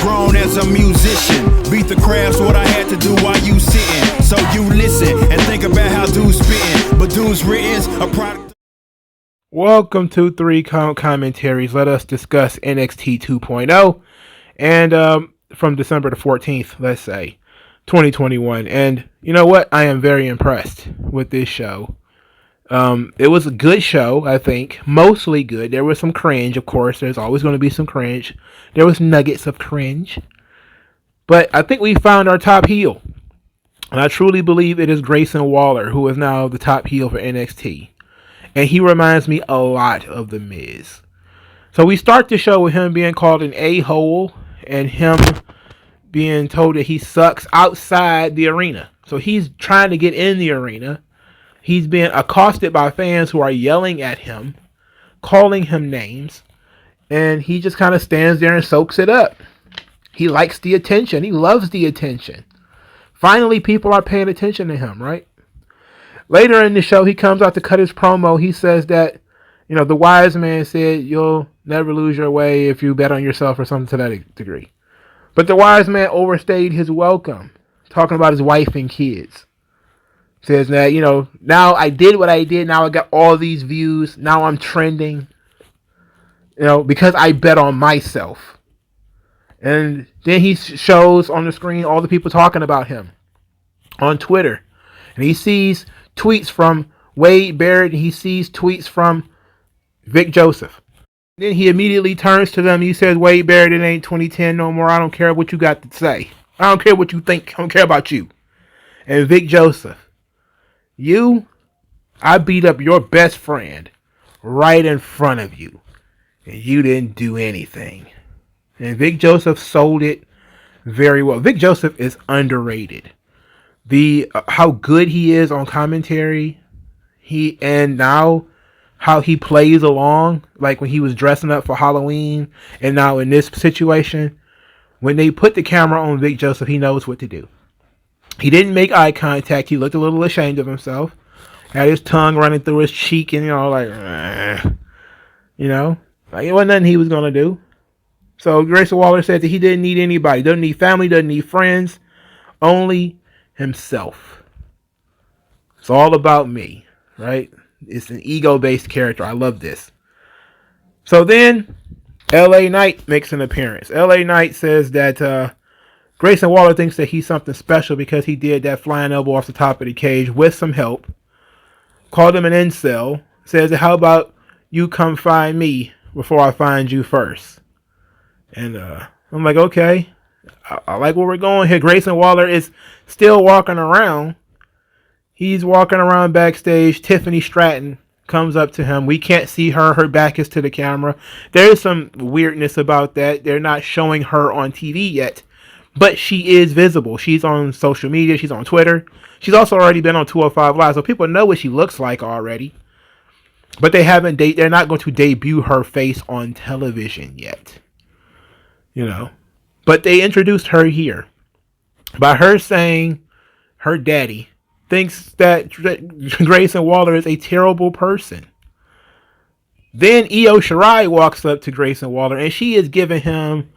grown as a musician. Beat the craft's what I had to do while you sitting. So you listen and think about how dudes spitting. But dudes written's a product. Welcome to 3 Count Commentaries. Let us discuss NXT 2.0 and from December the 14th, let's say, 2021. And you know what? I am very impressed with this show. It was a good show, I think. Mostly good. There was some cringe, of course. There's always going to be some cringe. There was nuggets of cringe. But I think we found our top heel. And I truly believe it is Grayson Waller, who is now the top heel for NXT. And he reminds me a lot of The Miz. So we start the show with him being called an a-hole and him being told that he sucks outside the arena. So he's trying to get in the arena. He's being accosted by fans who are yelling at him, calling him names. And he just kind of stands there and soaks it up. He likes the attention. He loves the attention. Finally, people are paying attention to him, right? Later in the show, he comes out to cut his promo. He says that, you know, the wise man said you'll never lose your way if you bet on yourself or something to that degree. But the wise man overstayed his welcome, talking about his wife and kids. Says that, you know, now I did what I did. Now I got all these views. Now I'm trending, you know, because I bet on myself. And then he shows on the screen all the people talking about him on Twitter. And he sees tweets from Wade Barrett, and he sees tweets from Vic Joseph. Then he immediately turns to them. He says, Wade Barrett, it ain't 2010 no more. I don't care what you got to say. I don't care what you think. I don't care about you. And Vic Joseph, I beat up your best friend right in front of you, and you didn't do anything. And Vic Joseph sold it very well. Vic Joseph is underrated. How good he is on commentary, and now how he plays along, like when he was dressing up for Halloween, and now in this situation, when they put the camera on Vic Joseph, he knows what to do. He didn't make eye contact. He looked a little ashamed of himself. Had his tongue running through his cheek, and like it wasn't nothing he was gonna do. So Grayson Waller said that he didn't need anybody, doesn't need family, doesn't need friends, only himself. It's all about me, right? It's an ego-based character. I love this. So then LA Knight makes an appearance. LA Knight says that Grayson Waller thinks that he's something special because he did that flying elbow off the top of the cage with some help. Called him an incel. Says, how about you come find me before I find you first? And I'm like, okay. I like where we're going here. Grayson Waller is still walking around. He's walking around backstage. Tiffany Stratton comes up to him. We can't see her. Her back is to the camera. There is some weirdness about that. They're not showing her on TV yet. But she is visible. She's on social media. She's on Twitter. She's also already been on 205 Live. So people know what she looks like already. But they're not going to debut her face on television yet. You know. But they introduced her here by her saying her daddy thinks that Grayson Waller is a terrible person. Then Io Shirai walks up to Grayson Waller and she is giving him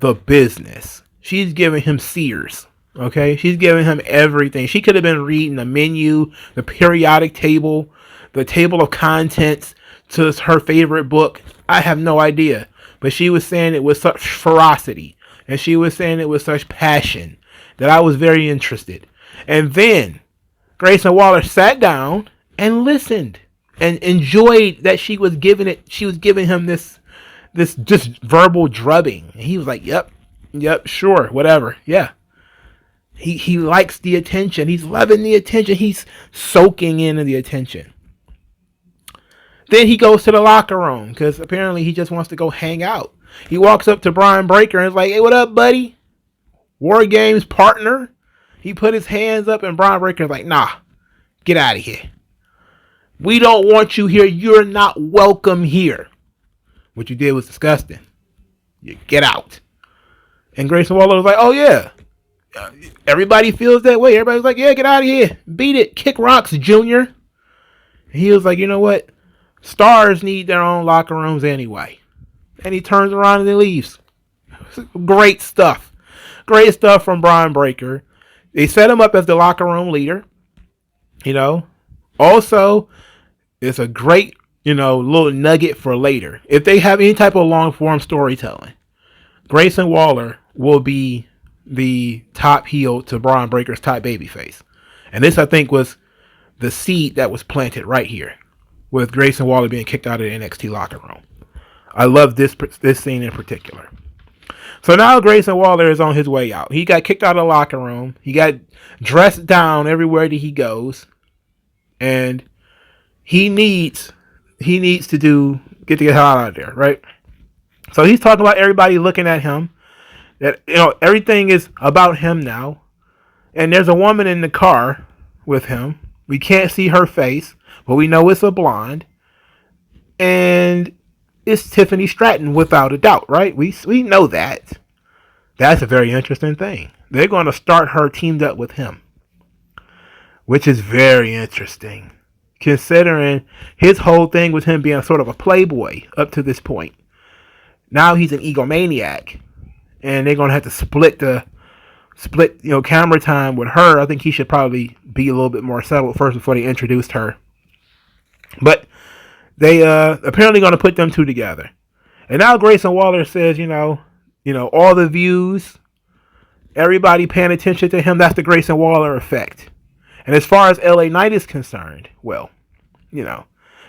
the business. She's giving him Sears. Okay? She's giving him everything. She could have been reading the menu, the periodic table, the table of contents to her favorite book. I have no idea. But she was saying it with such ferocity. And she was saying it with such passion that I was very interested. And then Grayson Waller sat down and listened and enjoyed that she was giving him this just verbal drubbing. And he was like, yep, sure, whatever. Yeah. He likes the attention. He's loving the attention. He's soaking in the attention. Then he goes to the locker room because apparently he just wants to go hang out. He walks up to Brian Breaker and is like, hey, what up, buddy? War Games partner. He put his hands up and Brian Breaker is like, nah, get out of here. We don't want you here. You're not welcome here. What you did was disgusting. You get out. And Grayson Waller was like, oh, yeah. Everybody feels that way. Everybody's like, yeah, get out of here. Beat it. Kick rocks, Junior. And he was like, you know what? Stars need their own locker rooms anyway. And he turns around and he leaves. Great stuff. Great stuff from Braun Breaker. They set him up as the locker room leader. You know, also, it's a great, little nugget for later. If they have any type of long form storytelling, Grayson Waller will be the top heel to Braun Breaker's top babyface. And this, I think, was the seed that was planted right here with Grayson Waller being kicked out of the NXT locker room. I love this scene in particular. So now Grayson Waller is on his way out. He got kicked out of the locker room. He got dressed down everywhere that he goes. And he needs to get the hell out of there, right? So he's talking about everybody looking at him. That everything is about him now. And there's a woman in the car with him. We can't see her face, but we know it's a blonde. And it's Tiffany Stratton without a doubt, right? We know that. That's a very interesting thing. They're going to start her teamed up with him, which is very interesting, considering his whole thing was him being sort of a playboy up to this point. Now he's an egomaniac, and they're going to have to split camera time with her. I think he should probably be a little bit more settled first before they introduced her. But they apparently going to put them two together. And now Grayson Waller says, all the views, everybody paying attention to him, that's the Grayson Waller effect. And as far as LA Knight is concerned, well, LA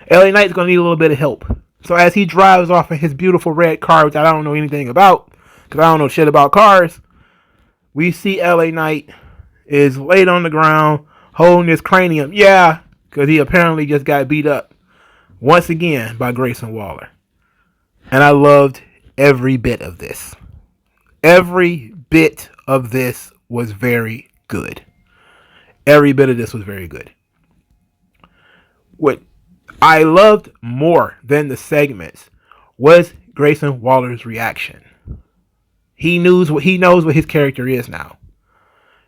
Knight's going to need a little bit of help. So as he drives off in his beautiful red car, which I don't know anything about, because I don't know shit about cars, we see LA Knight is laid on the ground, holding his cranium. Yeah, because he apparently just got beat up once again by Grayson Waller. And I loved every bit of this. Every bit of this was very good. Every bit of this was very good. What I loved more than the segments was Grayson Waller's reaction. He knows what his character is now.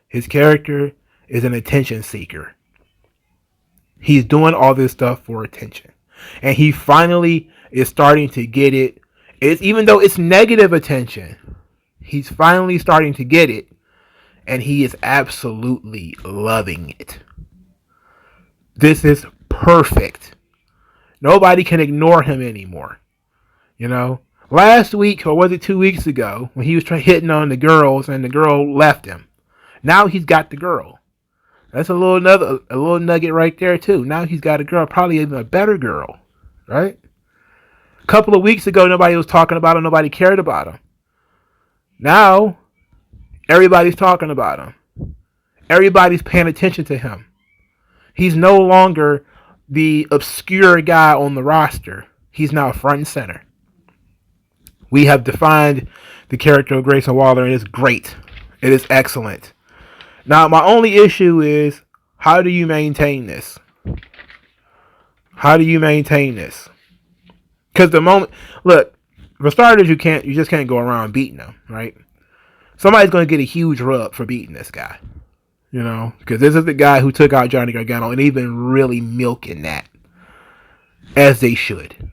His character is an attention seeker. He's doing all this stuff for attention. And he finally is starting to get it. Even though it's negative attention, he's finally starting to get it. And he is absolutely loving it. This is perfect. Nobody can ignore him anymore. Last week, or was it 2 weeks ago, when he was hitting on the girls and the girl left him. Now he's got the girl. That's a little nugget right there too. Now he's got a girl, probably even a better girl, right? A couple of weeks ago, nobody was talking about him. Nobody cared about him. Now, everybody's talking about him. Everybody's paying attention to him. He's no longer the obscure guy on the roster. He's now front and center. We have defined the character of Grayson Waller, and it's great. It is excellent. Now, my only issue is, how do you maintain this? How do you maintain this? Because look, for starters, you just can't go around beating them, right? Somebody's going to get a huge rub for beating this guy, because this is the guy who took out Johnny Gargano, and they've been really milking that, as they should.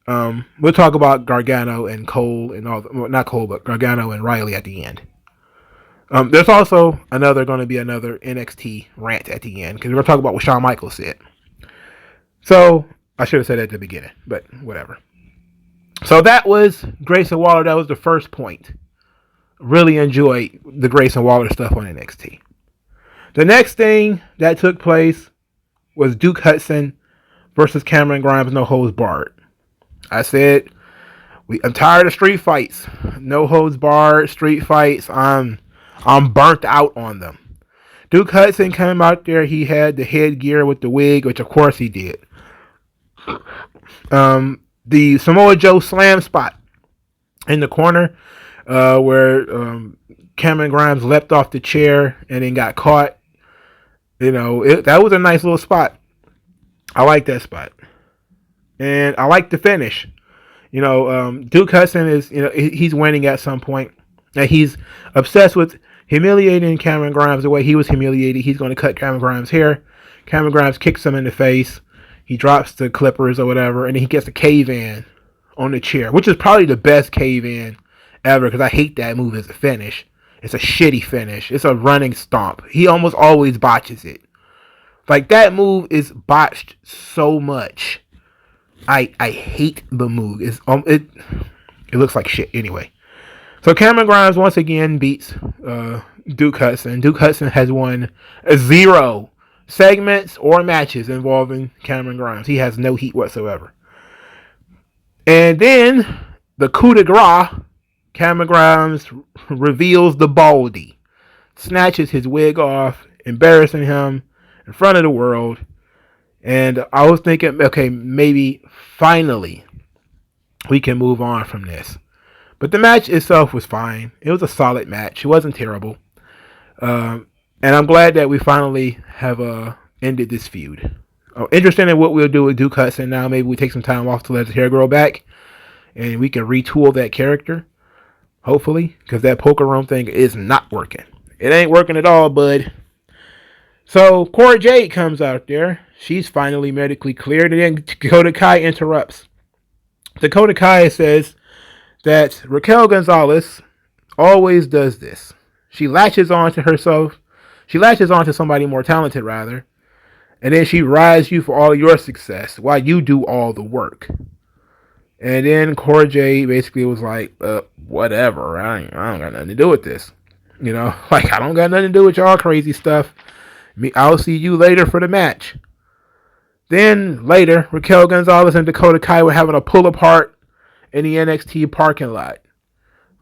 We'll talk about Gargano and Cole and not Cole, but Gargano and Riley at the end. There's also going to be another NXT rant at the end, because we're going to talk about what Shawn Michaels said. So, I should have said that at the beginning, but whatever. So that was Grayson Waller. That was the first point. Really enjoyed the Grayson Waller stuff on NXT. The next thing that took place was Duke Hudson versus Cameron Grimes, no holds barred. I said, I'm tired of street fights. No holds barred, street fights. I'm burnt out on them. Duke Hudson came out there. He had the headgear with the wig, which of course he did. The Samoa Joe slam spot in the corner, where Cameron Grimes leapt off the chair and then got caught. That was a nice little spot. I like that spot. And I like the finish. Duke Hudson is, he's winning at some point. And he's obsessed with humiliating Cameron Grimes the way he was humiliated. He's going to cut Cameron Grimes' hair. Cameron Grimes kicks him in the face. He drops the clippers or whatever. And then he gets a cave-in on the chair, which is probably the best cave-in ever because I hate that move as a finish. It's a shitty finish. It's a running stomp. He almost always botches it. Like, that move is botched so much. I hate the move. It looks like shit anyway. So Cameron Grimes once again beats Duke Hudson. Duke Hudson has won 0 segments or matches involving Cameron Grimes. He has no heat whatsoever. And then the coup de grace, Cameron Grimes reveals the baldy, snatches his wig off, embarrassing him in front of the world. And I was thinking, okay, maybe finally we can move on from this. But the match itself was fine. It was a solid match. It wasn't terrible. And I'm glad that we finally have ended this feud. Interested in what we'll do with Duke Hudson now. Maybe we take some time off to let his hair grow back. And we can retool that character. Hopefully. Because that poker room thing is not working. It ain't working at all, bud. So Cora Jade comes out there. She's finally medically cleared. And then Dakota Kai interrupts. Dakota Kai says that Raquel Gonzalez always does this. She latches on to herself. She latches on to somebody more talented, rather. And then she rides you for all your success while you do all the work. And then Cora Jade basically was like, whatever. I don't got nothing to do with this. You know, like, I don't got nothing to do with y'all crazy stuff. I'll see you later for the match. Then later, Raquel Gonzalez and Dakota Kai were having a pull apart in the NXT parking lot.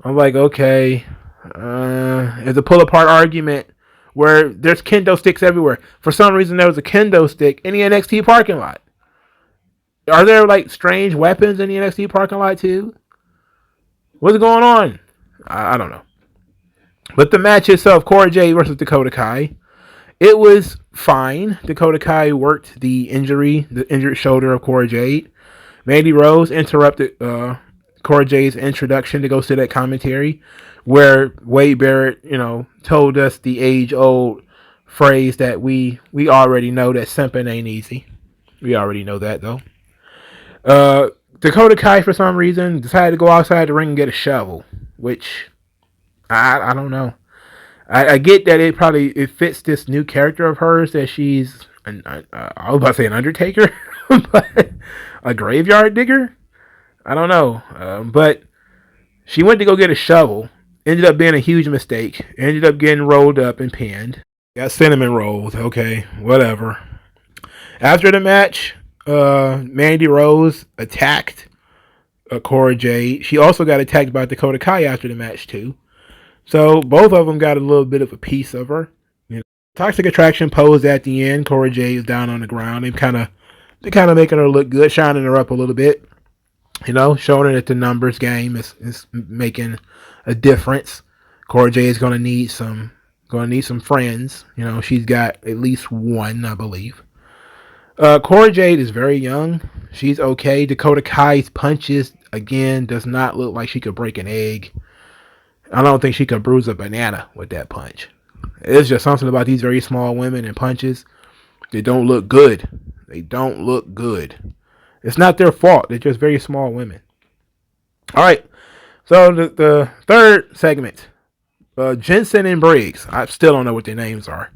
I'm like, okay. It's a pull apart argument where there's kendo sticks everywhere. For some reason, there was a kendo stick in the NXT parking lot. Are there, like, strange weapons in the NXT parking lot, too? What's going on? I don't know. But the match itself, Cora Jade versus Dakota Kai, it was fine. Dakota Kai worked the injured shoulder of Cora Jade. Mandy Rose interrupted Cora Jade's introduction to go sit at commentary, where Wade Barrett, told us the age-old phrase that we already know, that simping ain't easy. We already know that, though. Dakota Kai, for some reason, decided to go outside the ring and get a shovel, which I don't know. I get that it fits this new character of hers, that she's, I was about to say an undertaker, but a graveyard digger? I don't know. But she went to go get a shovel. Ended up being a huge mistake. Ended up getting rolled up and pinned. Got cinnamon rolled. Okay, whatever. After the match, Mandy Rose attacked Cora Jade. She also got attacked by Dakota Kai after the match, too. So both of them got a little bit of a piece of her. Toxic Attraction posed at the end. Cora Jade is down on the ground. They're kind of making her look good, shining her up a little bit. Showing her that the numbers game is making a difference. Cora Jade is gonna need some friends. She's got at least one, I believe. Cora Jade is very young. She's okay. Dakota Kai's punches, again, does not look like she could break an egg. I don't think she could bruise a banana with that punch. It's just something about these very small women and punches. They don't look good. It's not their fault. They're just very small women. All right. So the third segment, Jensen and Briggs. I still don't know what their names are.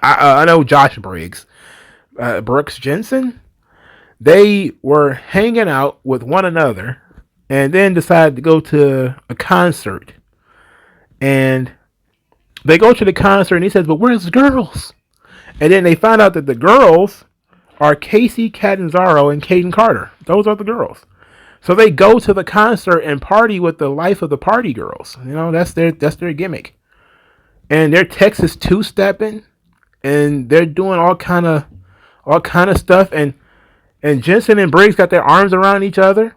I know Josh Briggs. Brooks Jensen. They were hanging out with one another and then decided to go to a concert. And they go to the concert and he says, but where's the girls? And then they find out that the girls are Casey Catanzaro and Caden Carter. Those are the girls. So they go to the concert and party with the life of the party girls. That's their gimmick. And they're Texas two-stepping, and they're doing all kind of stuff. And Jensen and Briggs got their arms around each other.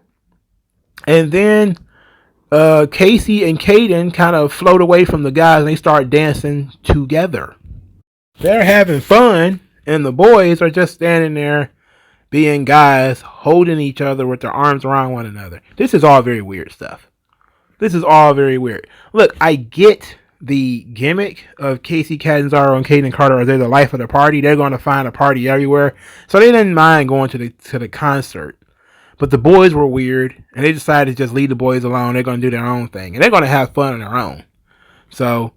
And then Casey and Caden kind of float away from the guys and they start dancing together. They're having fun, and the boys are just standing there being guys, holding each other with their arms around one another. This is all very weird stuff. Look, I get the gimmick of Casey Catanzaro and Caden Carter. They're the life of the party. They're going to find a party everywhere. So they didn't mind going to the concert. But the boys were weird, and they decided to just leave the boys alone. They're going to do their own thing, and they're going to have fun on their own. So,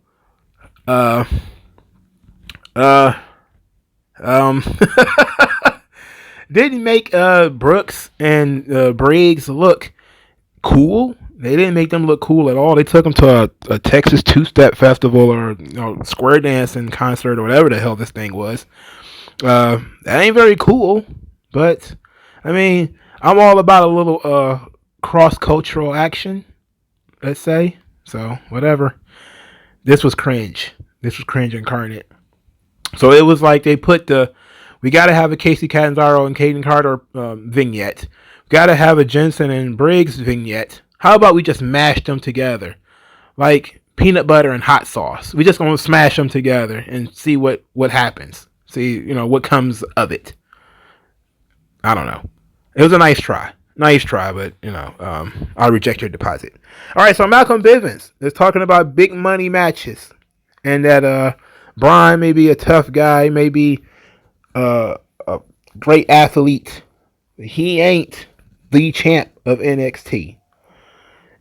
didn't make Brooks and Briggs look cool. They didn't make them look cool at all. They took them to a Texas two-step festival or square dancing concert or whatever the hell this thing was. That ain't very cool, but I mean, I'm all about a little cross-cultural action, let's say. So whatever. This was cringe. This was cringe incarnate. So it was like they put we got to have a Casey Catanzaro and Caden Carter vignette. We got to have a Jensen and Briggs vignette. How about we just mash them together? Like peanut butter and hot sauce. We just going to smash them together and see what happens. See, what comes of it. I don't know. It was a nice try. But, I'll reject your deposit. All right, so Malcolm Bivens is talking about big money matches. And that Brian may be a tough guy, may be a great athlete. But he ain't the champ of NXT.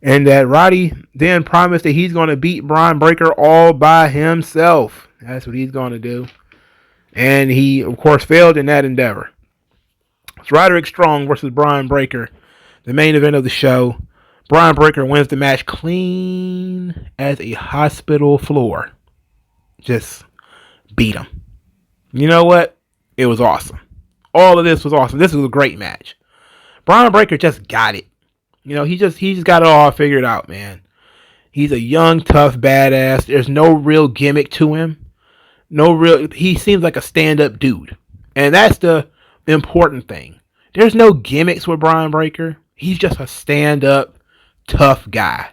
And that Roddy then promised that he's going to beat Brian Breaker all by himself. That's what he's going to do. And he, of course, failed in that endeavor. It's Roderick Strong versus Brian Breaker, the main event of the show. Brian Breaker wins the match clean as a hospital floor. Just beat him. You know what? It was awesome. All of this was awesome. This was a great match. Brian Breaker just got it. He just got it all figured out, man. He's a young, tough badass. There's no real gimmick to him. He seems like a stand-up dude. And that's the important thing. There's no gimmicks with Brian Breaker. He's just a stand-up, tough guy.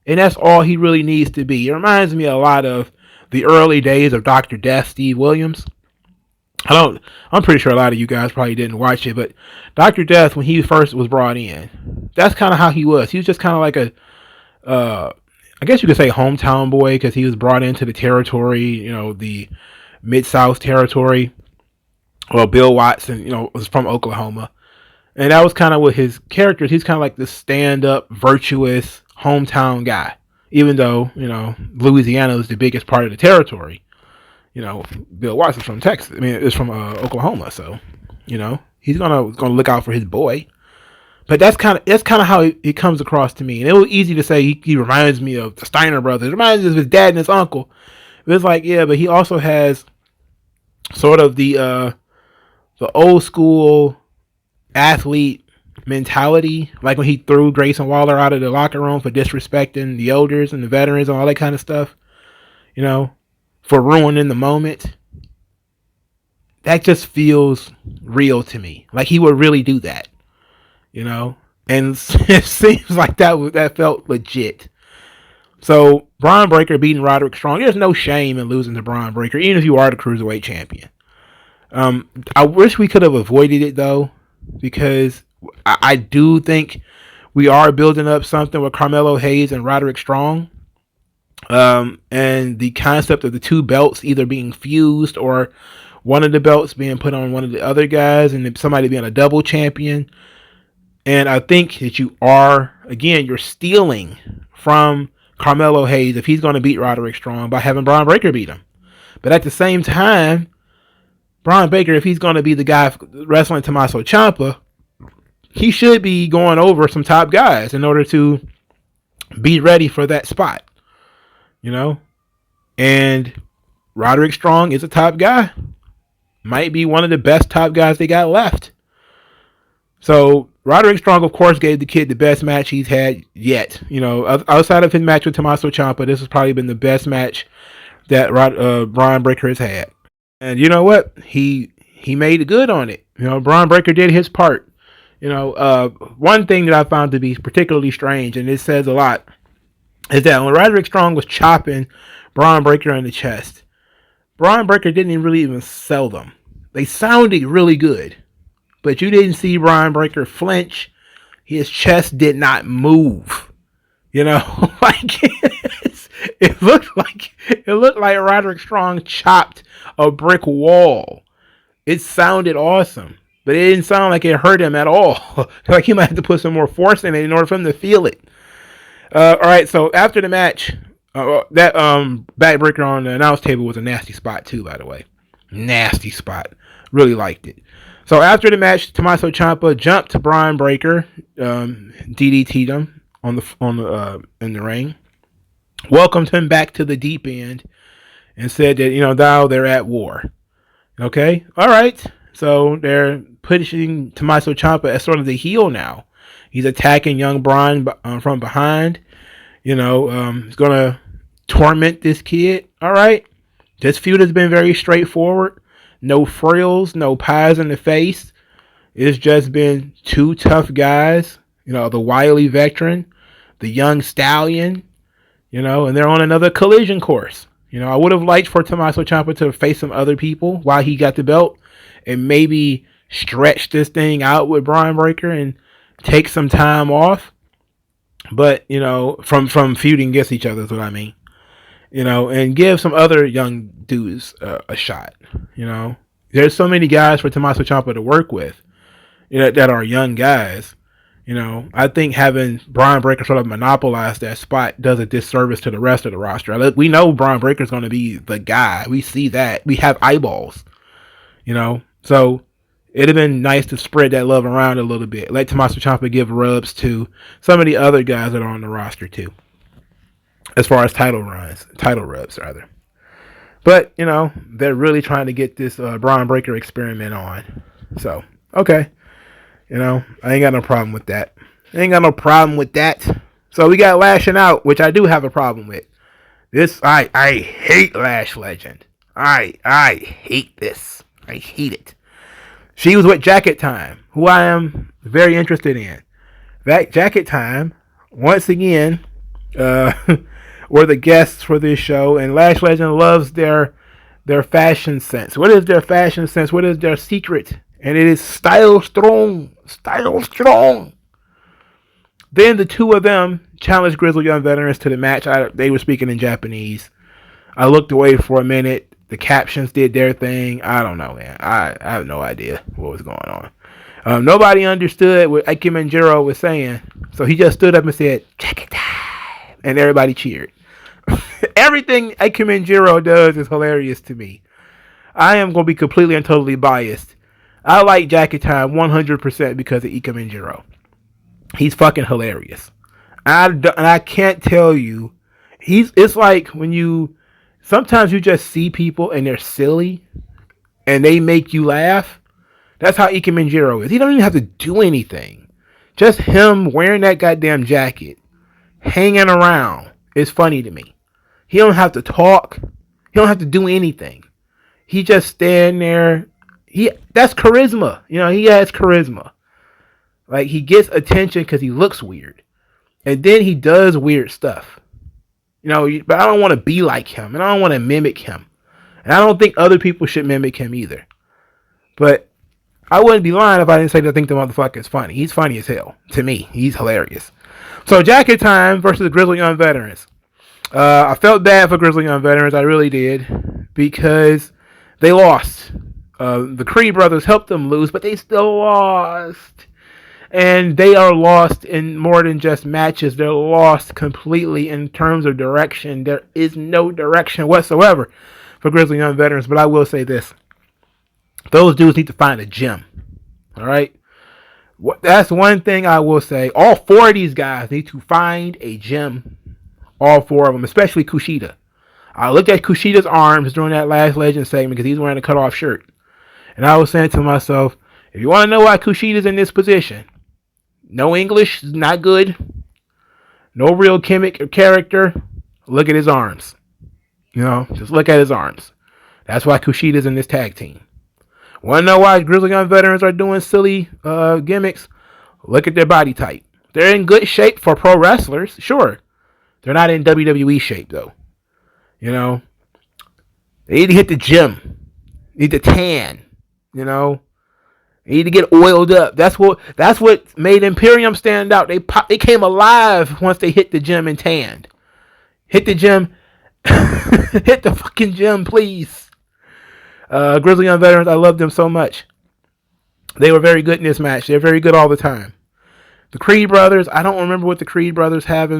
And that's all he really needs to be. It reminds me a lot of the early days of Dr. Death, Steve Williams. I'm pretty sure a lot of you guys probably didn't watch it, but Dr. Death, when he first was brought in, that's kind of how he was. He was just kind of like I guess you could say hometown boy, because he was brought into the territory, the Mid-South territory. Well, Bill Watson, was from Oklahoma. And that was kind of what his character is. He's kind of like the stand-up, virtuous, hometown guy. Even though, Louisiana is the biggest part of the territory. Bill Watson's from Texas. I mean, it's from Oklahoma, so he's gonna look out for his boy. But that's kind of how it comes across to me. And it was easy to say he reminds me of the Steiner brothers. It reminds me of his dad and his uncle. It was like, yeah, but he also has sort of the old school athlete mentality, like when he threw Grayson Waller out of the locker room for disrespecting the elders and the veterans and all that kind of stuff. For ruining the moment. That just feels real to me. Like he would really do that. And it seems like that felt legit. So Brian Breaker beating Roderick Strong. There's no shame in losing to Brian Breaker, even if you are the Cruiserweight champion. I wish we could have avoided it though, because I do think we are building up something with Carmelo Hayes and Roderick Strong. And the concept of the two belts either being fused or one of the belts being put on one of the other guys and somebody being a double champion. And I think that you're stealing from Carmelo Hayes if he's going to beat Roderick Strong by having Brian Breaker beat him. But at the same time, Brian Breaker, if he's going to be the guy wrestling Tommaso Ciampa, he should be going over some top guys in order to be ready for that spot. And Roderick Strong is a top guy. Might be one of the best top guys they got left. So Roderick Strong, of course, gave the kid the best match he's had yet. Outside of his match with Tommaso Ciampa, this has probably been the best match that Brian Breaker has had. And you know what? He made it good on it. Brian Breaker did his part. One thing that I found to be particularly strange, and it says a lot, is that when Roderick Strong was chopping Brian Breaker in the chest, Brian Breaker didn't really even sell them. They sounded really good, but you didn't see Brian Breaker flinch. His chest did not move. Like it looked like Roderick Strong chopped a brick wall. It sounded awesome. but it didn't sound like it hurt him at all. Like he might have to put some more force in it in order for him to feel it. All right, so after the match, that backbreaker on the announce table was a nasty spot too, by the way. Nasty spot. Really liked it. So after the match, Tommaso Ciampa jumped to Braun Breaker, DDT'd him on the in the ring, welcomed him back to the deep end, and said that now they're at war. Okay, all right. So they're pushing Tommaso Ciampa as sort of the heel now. He's attacking young Braun from behind. He's gonna torment this kid. All right. This feud has been very straightforward. No frills, no pies in the face. It's just been two tough guys. The wily veteran, the young stallion. And they're on another collision course. I would have liked for Tommaso Ciampa to face some other people while he got the belt and maybe stretch this thing out with Braun Breaker and take some time off. But, from feuding against each other is what I mean. And give some other young dudes a shot. There's so many guys for Tommaso Ciampa to work with that are young guys. I think having Braun Breaker sort of monopolize that spot does a disservice to the rest of the roster. We know Braun Breaker is going to be the guy. We see that. We have eyeballs. So it'd have been nice to spread that love around a little bit. Let Tommaso Ciampa give rubs to some of the other guys that are on the roster too. As far as title rubs rather. But, they're really trying to get this Braun Breaker experiment on. So, okay. I ain't got no problem with that. So we got Lashing Out, which I do have a problem with. I hate Lash Legend. I hate this. I hate it. She was with Jacket Time, who I am very interested in. That Jacket Time, once again, were the guests for this show, and Lash Legend loves their fashion sense. What is their fashion sense? What is their secret? And it is style strong. Then the two of them challenged Grizzled Young Veterans to the match. They were speaking in Japanese. I looked away for a minute. The captions did their thing. I don't know, man. I have no idea what was going on. Nobody understood what Ikemen Jiro was saying, so he just stood up and said, "Jacket Time," and everybody cheered. Everything Ikemen Jiro does is hilarious to me. I am going to be completely and totally biased. I like Jacket Time 100% because of Ikemen Jiro. He's fucking hilarious. I can't tell you. It's like when sometimes you just see people and they're silly and they make you laugh. That's how Ikemen Jiro is. He don't even have to do anything. Just him wearing that goddamn jacket, hanging around, is funny to me. He don't have to talk. He don't have to do anything. He just stand there. That's charisma. He has charisma. Like, he gets attention because he looks weird. And then he does weird stuff. But I don't want to be like him. And I don't want to mimic him. And I don't think other people should mimic him either. But I wouldn't be lying if I didn't say that I think the motherfucker is funny. He's funny as hell. To me, he's hilarious. So, Jacket Time versus Grizzled Young Veterans. I felt bad for Grizzled Young Veterans. I really did. Because they lost. The Creed brothers helped them lose, but they still lost. And they are lost in more than just matches. They're lost completely in terms of direction. There is no direction whatsoever for Grizzled Young Veterans. But I will say this. Those dudes need to find a gym. All right? That's one thing I will say. All four of these guys need to find a gym. All four of them, especially Kushida. I looked at Kushida's arms during that last Legend segment because he's wearing a cutoff shirt. And I was saying to myself, if you want to know why Kushida's in this position, no English is not good. No real gimmick or character. Look at his arms. Just look at his arms. That's why Kushida's in this tag team. Want to know why Grizzled Young Veterans are doing silly gimmicks? Look at their body type. They're in good shape for pro wrestlers, sure. They're not in WWE shape, though. They need to hit the gym. They need to tan. They need to get oiled up. That's what made Imperium stand out. They came alive once they hit the gym and tanned. Hit the gym. Hit the fucking gym, please. Grizzled Young Veterans, I love them so much. They were very good in this match. They're very good all the time. The Creed brothers, I don't remember what the Creed brothers have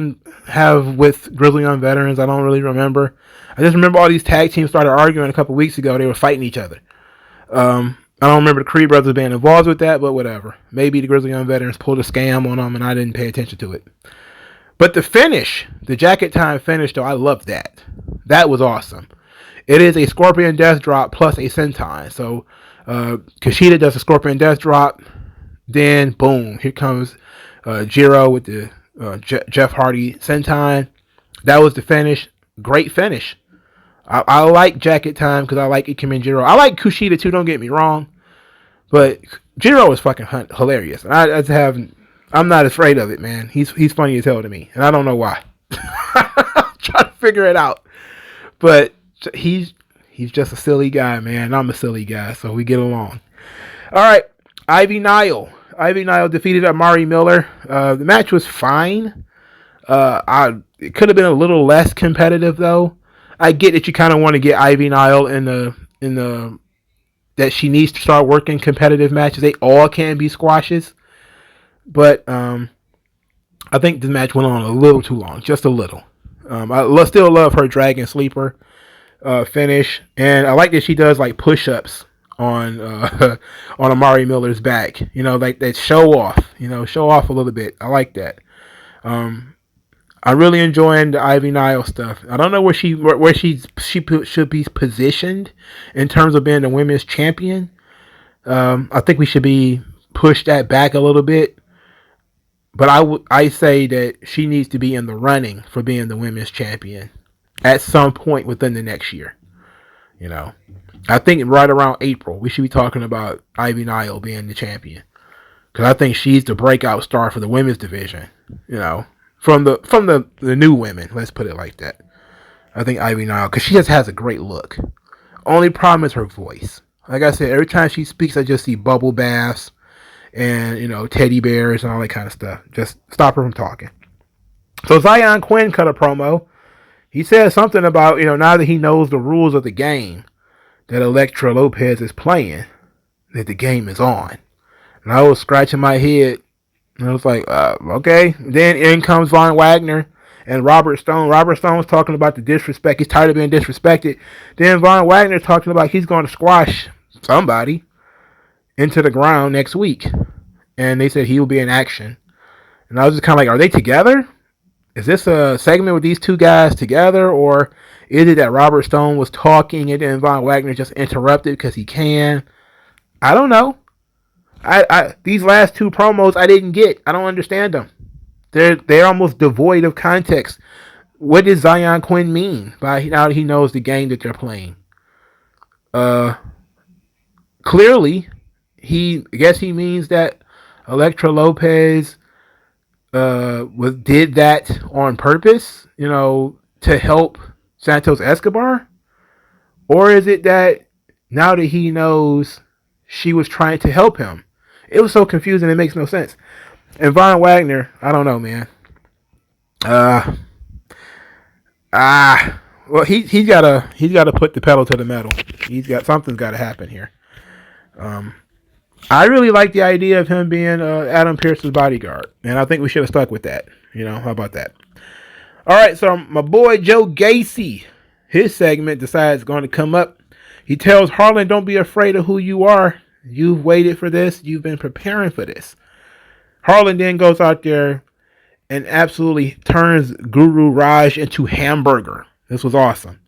with Grizzly Young Veterans. I don't really remember. I just remember all these tag teams started arguing a couple weeks ago. They were fighting each other. I don't remember the Creed brothers being involved with that, but whatever. Maybe the Grizzly Young Veterans pulled a scam on them and I didn't pay attention to it. But the finish, the jacket time finish, though, I love that. That was awesome. It is a Scorpion Death Drop plus a senton. So Kushida does a Scorpion Death Drop. Then, boom, here comes Jiro with the Jeff Hardy senton. That was the finish. Great finish. I like jacket time because I like Ikemen Jiro. I like Kushida too, don't get me wrong. But Jiro is fucking hilarious. I'm not afraid of it, man. He's funny as hell to me. And I don't know why. I'm trying to figure it out. But he's just a silly guy, man. I'm a silly guy, so we get along. All right, Ivy Nile. Ivy Nile defeated Amari Miller. The match was fine. It could have been a little less competitive, though. I get that you kind of want to get Ivy Nile in the that she needs to start working competitive matches. They all can be squashes, but I think the match went on a little too long, just a little. I still love her Dragon Sleeper finish, and I like that she does like push-ups on Amari Miller's back. You know, like that show off. You know, show off a little bit. I like that. I'm really enjoying the Ivy Nile stuff. I don't know where she should be positioned in terms of being the women's champion. I think we should be pushed that back a little bit. But I say that she needs to be in the running for being the women's champion at some point within the next year. You know, I think right around April we should be talking about Ivy Nile being the champion because I think she's the breakout star for the women's division. You know. From the new women, let's put it like that. I think Ivy Nile, because she just has a great look. Only problem is her voice. Like I said, every time she speaks, I just see bubble baths and, you know, teddy bears and all that kind of stuff. Just stop her from talking. So Zion Quinn cut a promo. He said something about, you know, now that he knows the rules of the game that Elektra Lopez is playing, that the game is on. And I was scratching my head. And I was like, okay. Then in comes Von Wagner and Robert Stone. Robert Stone's talking about the disrespect. He's tired of being disrespected. Then Von Wagner's talking about he's going to squash somebody into the ground next week. And they said he will be in action. And I was just kind of like, are they together? Is this a segment with these two guys together? Or is it that Robert Stone was talking and then Von Wagner just interrupted because he can? I don't know. These last two promos I didn't get. I don't understand them. They're almost devoid of context. What does Zion Quinn mean by now that he knows the game that they're playing? Clearly, I guess he means that Elektra Lopez did that on purpose, you know, to help Santos Escobar, or is it that now that he knows she was trying to help him? It was so confusing, it makes no sense. And Von Wagner, I don't know, man. Well, he's gotta put the pedal to the metal. Something's gotta happen here. I really like the idea of him being Adam Pearce's bodyguard, and I think we should have stuck with that. You know, how about that? All right, so my boy Joe Gacy, his segment decides going to come up. He tells Harlan, "Don't be afraid of who you are. You've waited for this. You've been preparing for this." Harlan then goes out there and absolutely turns Guru Raj into hamburger. This was awesome.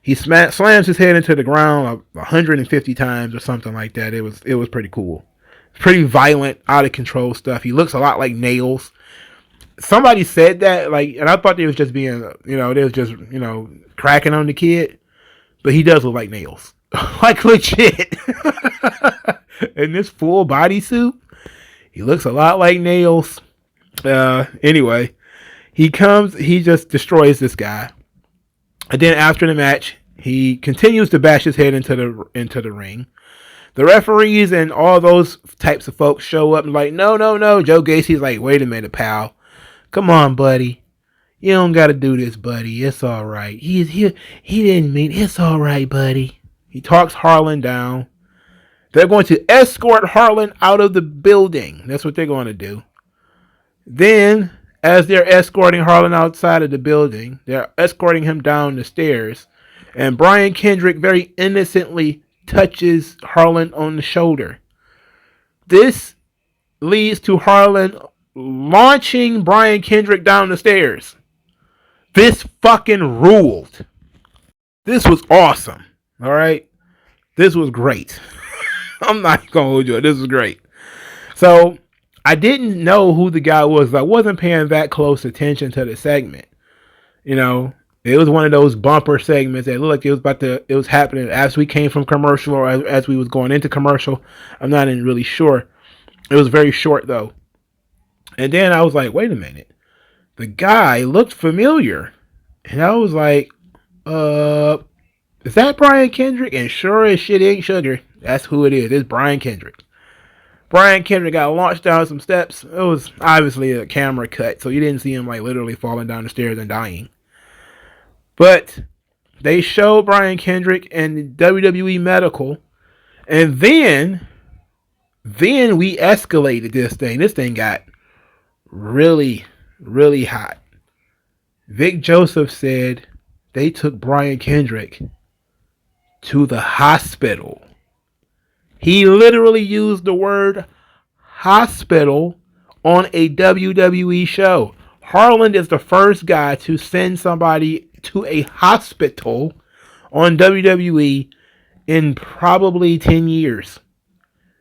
He slams his head into the ground 150 times or something like that. It was pretty cool. Pretty violent, out of control stuff. He looks a lot like Nails. Somebody said that, like, and I thought they was just being, you know, they was just, you know, cracking on the kid. But he does look like Nails. Like legit. In this full bodysuit, he looks a lot like Nails. Anyway, he just destroys this guy. And then after the match, he continues to bash his head into the ring. The referees and all those types of folks show up and like, no. Joe Gacy's like, wait a minute, pal. Come on, buddy. You don't got to do this, buddy. It's all right. He didn't mean it's all right, buddy. He talks Harlan down. They're going to escort Harlan out of the building. That's what they're going to do. Then, as they're escorting Harlan outside of the building, they're escorting him down the stairs. And Brian Kendrick very innocently touches Harlan on the shoulder. This leads to Harlan launching Brian Kendrick down the stairs. This fucking ruled. This was awesome. All right? This was great. I'm not going to hold you. This was great. So, I didn't know who the guy was. I wasn't paying that close attention to the segment. You know, it was one of those bumper segments that looked like it was happening as we came from commercial or as we was going into commercial. I'm not even really sure. It was very short though. And then I was like, wait a minute. The guy looked familiar. And I was like, is that Brian Kendrick? And sure as shit ain't sugar. That's who it is. It's Brian Kendrick. Brian Kendrick got launched down some steps. It was obviously a camera cut, so you didn't see him like literally falling down the stairs and dying. But they showed Brian Kendrick and WWE Medical, and then we escalated this thing. This thing got really, really hot. Vic Joseph said they took Brian Kendrick to the hospital. He literally used the word hospital on a WWE show. Harlan is the first guy to send somebody to a hospital on WWE in probably 10 years.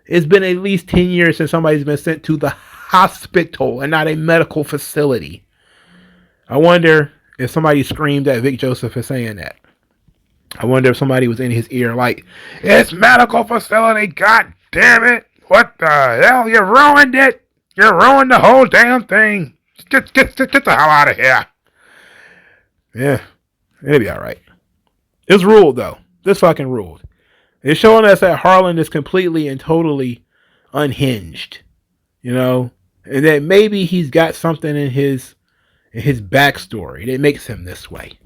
It's been at least 10 years since somebody's been sent to the hospital and not a medical facility. I wonder if somebody screamed at Vic Joseph for saying that. I wonder if somebody was in his ear like, it's medical facility, god damn it. What the hell? You ruined it. You ruined the whole damn thing. Get the hell out of here. Yeah, it'll be alright. It's ruled though. This fucking ruled. It's showing us that Harlan is completely and totally unhinged. You know? And that maybe he's got something in his backstory that makes him this way.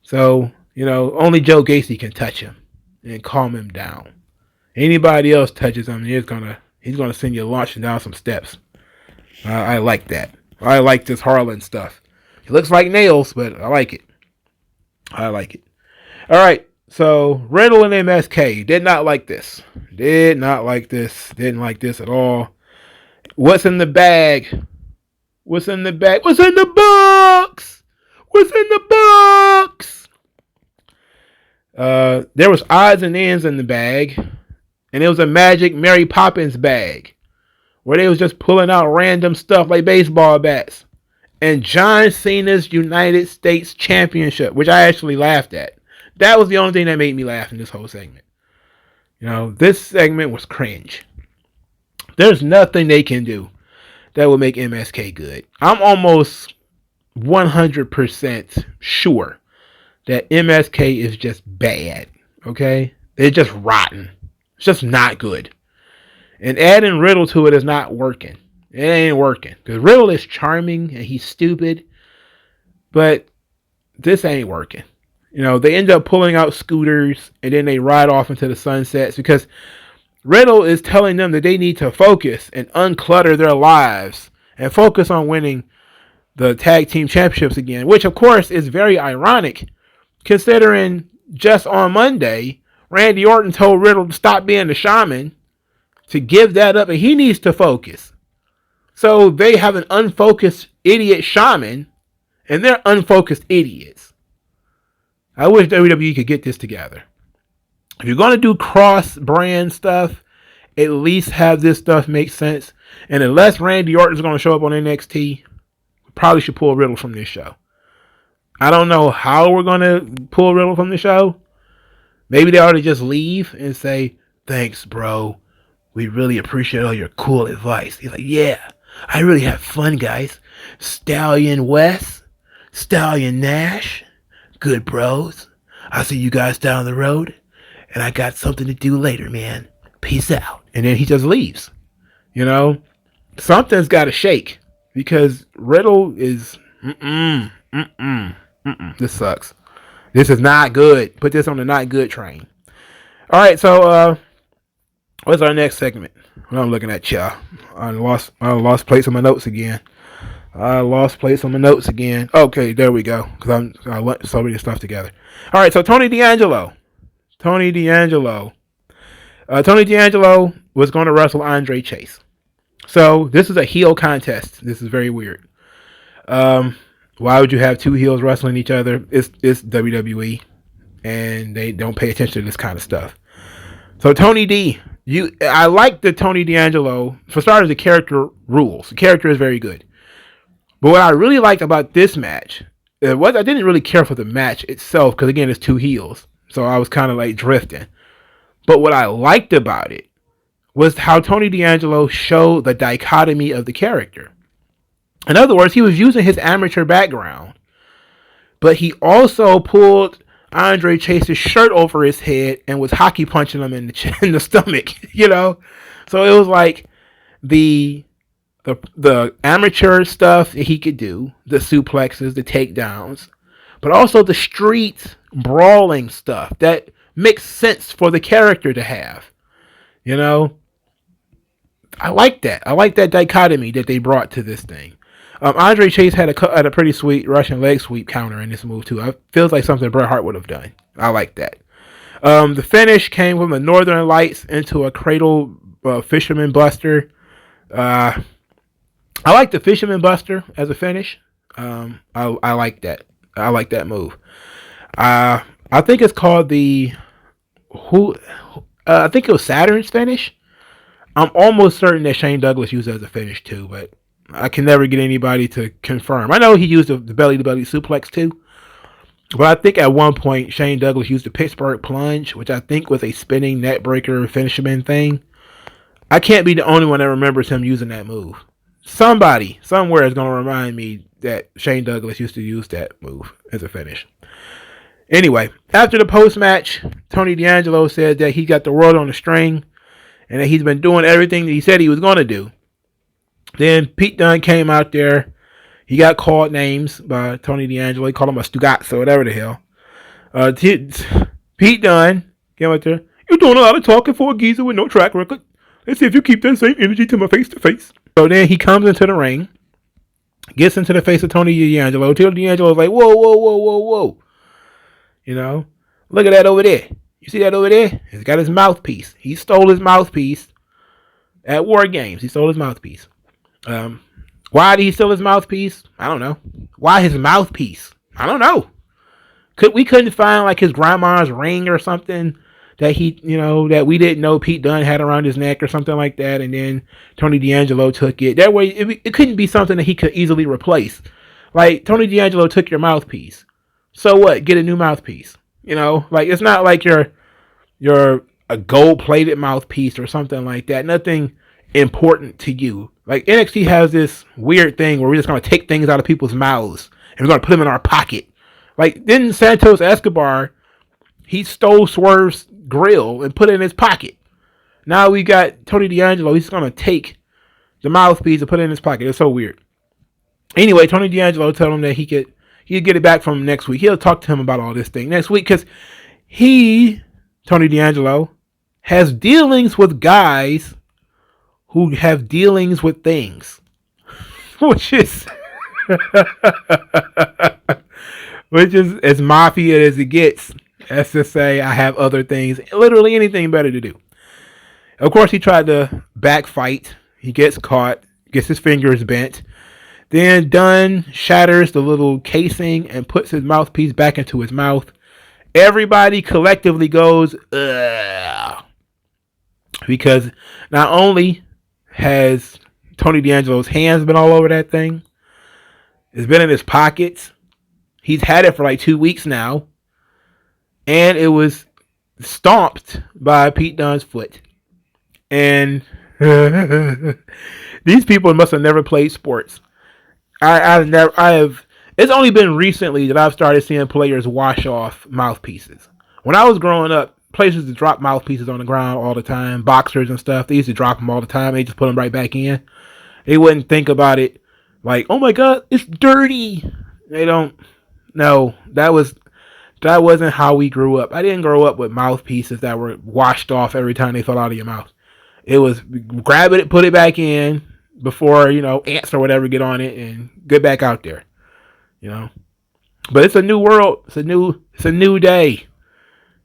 So, you know, only Joe Gacy can touch him and calm him down. Anybody else touches him, he's gonna send you launching down some steps. I like that. I like this Harlan stuff. It looks like nails, but I like it. I like it. All right, so Riddle and MSK did not like this. Did not like this. Didn't like this at all. What's in the bag? What's in the bag? What's in the box? What's in the box? There was odds and ends in the bag, and it was a Magic Mary Poppins bag where they was just pulling out random stuff like baseball bats and John Cena's United States Championship, which I actually laughed at. That was the only thing that made me laugh in this whole segment. You know, this segment was cringe. There's nothing they can do that will make MSK good. I'm almost 100% sure that MSK is just bad, okay? They're just rotten. It's just not good. And adding Riddle to it is not working. It ain't working. Because Riddle is charming and he's stupid. But this ain't working. You know, they end up pulling out scooters and then they ride off into the sunsets because Riddle is telling them that they need to focus and unclutter their lives and focus on winning the tag team championships again, which of course is very ironic considering just on Monday, Randy Orton told Riddle to stop being the shaman, to give that up, and he needs to focus. So they have an unfocused idiot shaman, and they're unfocused idiots. I wish WWE could get this together. If you're going to do cross-brand stuff, at least have this stuff make sense. And unless Randy Orton's going to show up on NXT, we probably should pull Riddle from this show. I don't know how we're going to pull Riddle from the show. Maybe they ought to just leave and say, thanks, bro. We really appreciate all your cool advice. He's like, yeah, I really have fun, guys. Stallion West, Stallion Nash, good bros. I'll see you guys down the road. And I got something to do later, man. Peace out. And then he just leaves. You know, something's got to shake because Riddle is, this sucks. This is not good. Put this on the not good train. All right, so What's our next segment? What I'm looking at, y'all. I lost place on my notes again. Okay, there we go. Because I went so many stuff together. All right, so Tony D'Angelo. Tony D'Angelo was going to wrestle Andre Chase. So this is a heel contest. This is very weird. Why would you have two heels wrestling each other? It's WWE, and they don't pay attention to this kind of stuff. So Tony D, I like the Tony D'Angelo. For starters, the character rules. The character is very good. But what I really liked about this match was I didn't really care for the match itself because again, it's two heels, so I was kind of like drifting. But what I liked about it was how Tony D'Angelo showed the dichotomy of the character. In other words, he was using his amateur background, but he also pulled Andre Chase's shirt over his head and was hockey punching him in the stomach, you know? So it was like the amateur stuff that he could do, the suplexes, the takedowns, but also the street brawling stuff that makes sense for the character to have, you know? I like that. I like that dichotomy that they brought to this thing. Andre Chase had a pretty sweet Russian leg sweep counter in this move too. It feels like something Bret Hart would have done. I like that. The finish came from the Northern Lights into a cradle fisherman buster. I like the fisherman buster as a finish. I like that. I like that move. I think it's called I think it was Saturn's finish. I'm almost certain that Shane Douglas used it as a finish too, but I can never get anybody to confirm. I know he used the belly-to-belly suplex too, but I think at one point Shane Douglas used the Pittsburgh plunge, which I think was a spinning net breaker fisherman thing. I can't be the only one that remembers him using that move. Somebody, somewhere is going to remind me that Shane Douglas used to use that move as a finish. Anyway, after the post-match, Tony D'Angelo said that he got the world on the string and that he's been doing everything that he said he was going to do. Then Pete Dunne came out there. He got called names by Tony D'Angelo. He called him a Stugotz or whatever the hell. Pete Dunne came out there. You're doing a lot of talking for a geezer with no track record. Let's see if you keep that same energy to my face-to-face. So then he comes into the ring, gets into the face of Tony D'Angelo. Tony D'Angelo's like, whoa. You know, look at that over there. You see that over there? He's got his mouthpiece. He stole his mouthpiece at War Games. He stole his mouthpiece. Why did he steal his mouthpiece? I don't know. Why his mouthpiece? I don't know. We couldn't find like his grandma's ring or something that that we didn't know Pete Dunne had around his neck or something like that, and then Tony D'Angelo took it. That way, it couldn't be something that he could easily replace. Like, Tony D'Angelo took your mouthpiece. So what? Get a new mouthpiece. Like, it's not like you're a gold-plated mouthpiece or something like that. Nothing important to you. Like, NXT has this weird thing where we're just going to take things out of people's mouths and we're going to put them in our pocket. Like, didn't Santos Escobar, he stole Swerve's grill and put it in his pocket. Now we got Tony D'Angelo. He's going to take the mouthpiece and put it in his pocket. It's so weird. Anyway, Tony D'Angelo told him that he'd get it back from him next week. He'll talk to him about all this thing next week because Tony D'Angelo, has dealings with guys who have dealings with things. Which is as mafia as it gets. As to say, I have other things, literally anything better to do. Of course, he tried to backfight. He gets caught, gets his fingers bent. Then Dunne shatters the little casing and puts his mouthpiece back into his mouth. Everybody collectively goes, ugh. Because not only has Tony D'Angelo's hands been all over that thing, it's been in his pockets. He's had it for like 2 weeks now. And it was stomped by Pete Dunne's foot. And these people must have never played sports. It's only been recently that I've started seeing players wash off mouthpieces. When I was growing up, places that drop mouthpieces on the ground all the time, boxers and stuff, they used to drop them all the time. They just put them right back in. They wouldn't think about it like, oh my God, it's dirty. They don't. No, that wasn't how we grew up. I didn't grow up with mouthpieces that were washed off every time they fell out of your mouth. It was grab it, put it back in before, ants or whatever get on it and get back out there. But it's a new world. It's a new day.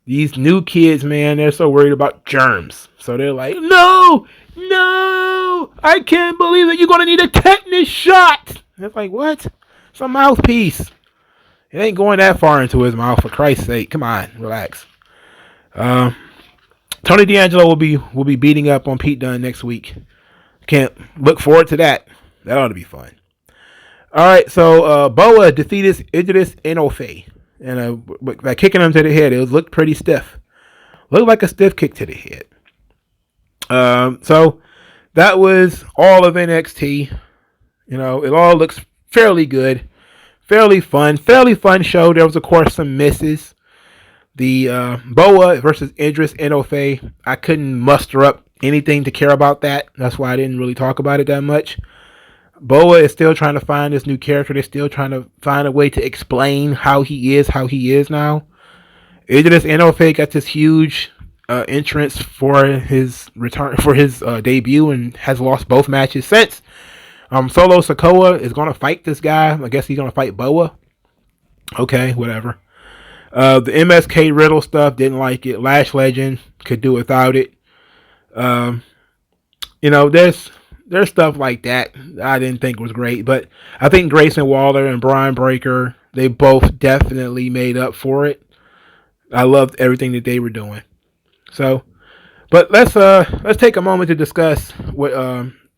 These new kids, man, they're so worried about germs. So they're like, no, I can't believe that you're going to need a tetanus shot. And it's like, what? It's a mouthpiece. It ain't going that far into his mouth, for Christ's sake. Come on, relax. Tony D'Angelo will be beating up on Pete Dunne next week. Can't look forward to that. That ought to be fun. All right, so Boa defeated Idris Enofe, and by kicking him to the head, it looked pretty stiff. Looked like a stiff kick to the head. So that was all of NXT. It all looks fairly good, fairly fun show. There was, of course, some misses. The Boa versus Idris Enofe, I couldn't muster up anything to care about that. That's why I didn't really talk about it that much. Boa is still trying to find this new character. They're still trying to find a way to explain how he is now. Idris Enofe got this huge entrance for his return, for his debut, and has lost both matches since. Solo Sikoa is going to fight this guy. I guess he's going to fight Boa. Okay, whatever. The MSK Riddle stuff, didn't like it. Lash Legend, could do without it. There's stuff like that I didn't think was great, but I think Grayson Waller and Brian Breaker, they both definitely made up for it. I loved everything that they were doing. So, but let's take a moment to discuss what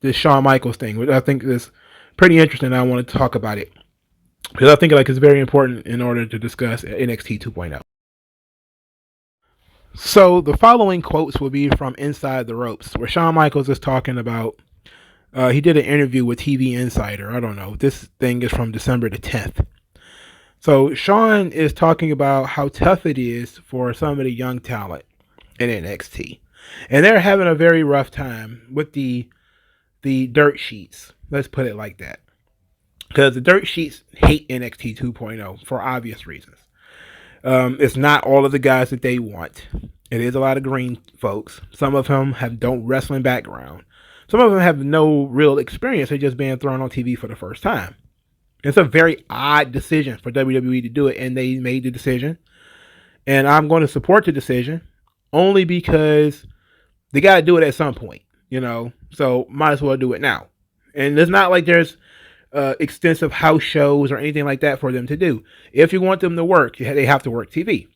this Shawn Michaels thing, which I think is pretty interesting. I want to talk about it because I think it's very important in order to discuss NXT 2.0. So the following quotes will be from Inside the Ropes, where Shawn Michaels is talking about. He did an interview with TV Insider. I don't know. This thing is from December the 10th. So Shawn is talking about how tough it is for some of the young talent in NXT. And they're having a very rough time with the dirt sheets. Let's put it like that. Because the dirt sheets hate NXT 2.0 for obvious reasons. It's not all of the guys that they want. It is a lot of green folks. Some of them don't wrestling background. Some of them have no real experience. They're just being thrown on TV for the first time. It's a very odd decision for WWE to do it, and they made the decision. And I'm going to support the decision only because they got to do it at some point, so might as well do it now. And it's not like there's extensive house shows or anything like that for them to do. If you want them to work, they have to work TV.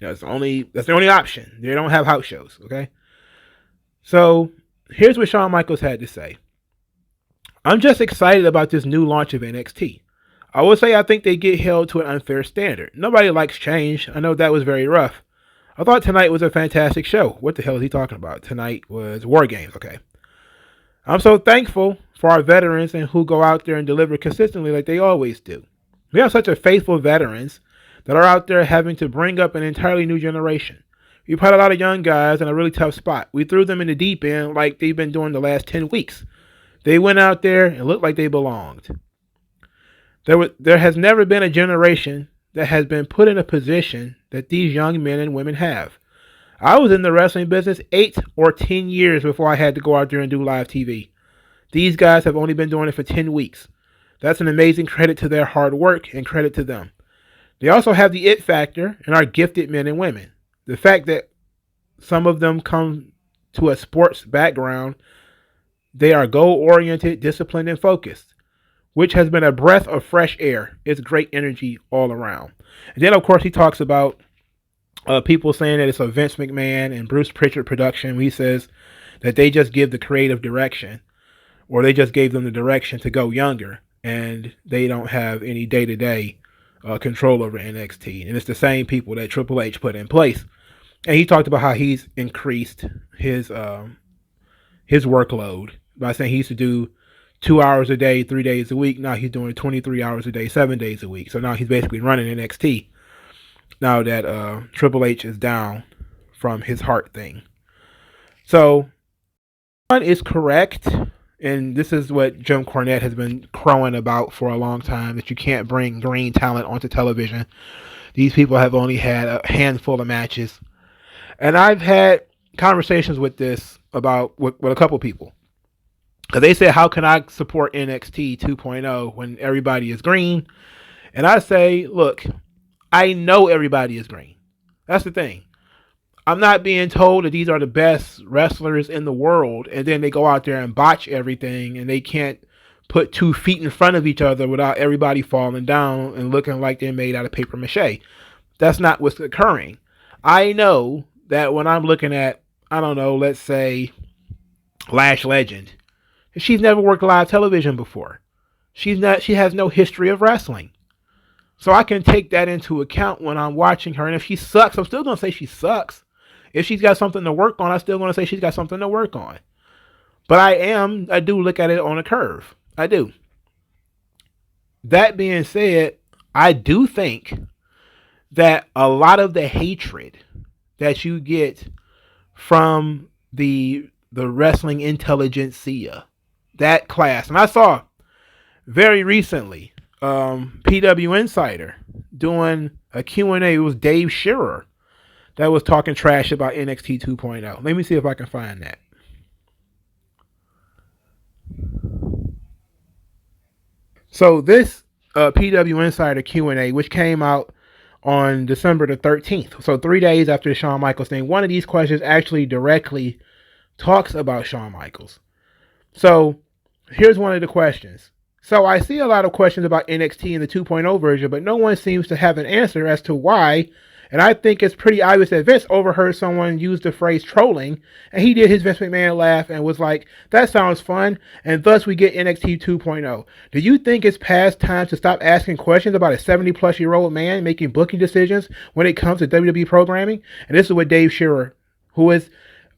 That's the only option. They don't have house shows, okay? So here's what Shawn Michaels had to say. I'm just excited about this new launch of NXT. I would say I think they get held to an unfair standard. Nobody likes change. I know that was very rough. I thought tonight was a fantastic show. What the hell is he talking about? Tonight was War Games, okay. I'm so thankful for our veterans and who go out there and deliver consistently like they always do. We have such a faithful veterans that are out there having to bring up an entirely new generation. We put a lot of young guys in a really tough spot. We threw them in the deep end like they've been doing the last 10 weeks. They went out there and looked like they belonged. There has never been a generation that has been put in a position that these young men and women have. I was in the wrestling business 8 or 10 years before I had to go out there and do live TV. These guys have only been doing it for 10 weeks. That's an amazing credit to their hard work and credit to them. They also have the it factor and are gifted men and women. The fact that some of them come to a sports background, they are goal-oriented, disciplined, and focused, which has been a breath of fresh air. It's great energy all around. And then, of course, he talks about people saying that it's a Vince McMahon and Bruce Pritchard production. He says that they just give the creative direction, or they just gave them the direction to go younger, and they don't have any day-to-day control over NXT. And it's the same people that Triple H put in place. And he talked about how he's increased his workload by saying he used to do 2 hours a day, 3 days a week. Now he's doing 23 hours a day, 7 days a week. So now he's basically running NXT now that Triple H is down from his heart thing. So one is correct, and this is what Jim Cornette has been crowing about for a long time, that you can't bring green talent onto television. These people have only had a handful of matches. And I've had conversations with this about with a couple people. Because they said, how can I support NXT 2.0 when everybody is green? And I say, look, I know everybody is green. That's the thing. I'm not being told that these are the best wrestlers in the world, and then they go out there and botch everything, and they can't put 2 feet in front of each other without everybody falling down and looking like they're made out of paper mache. That's not what's occurring. I know that when I'm looking at, I don't know, let's say Lash Legend, she's never worked live television before. She has no history of wrestling. So I can take that into account when I'm watching her. And if she sucks, I'm still going to say she sucks. If she's got something to work on, I'm still going to say she's got something to work on. But I do look at it on a curve. I do. That being said, I do think that a lot of the hatred that you get from the wrestling intelligentsia, that class, and I saw very recently PW Insider doing a Q&A. It was Dave Shearer that was talking trash about NXT 2.0. Let me see if I can find that. So this PW Insider Q&A, which came out on December the 13th, so 3 days after the Shawn Michaels thing, one of these questions actually directly talks about Shawn Michaels. So here's one of the questions. So I see a lot of questions about NXT in the 2.0 version, but no one seems to have an answer as to why. And I think it's pretty obvious that Vince overheard someone use the phrase trolling, and he did his Vince McMahon laugh and was like, that sounds fun, and thus we get NXT 2.0. Do you think it's past time to stop asking questions about a 70-plus-year-old man making booking decisions when it comes to WWE programming? And this is what Dave Shearer, who is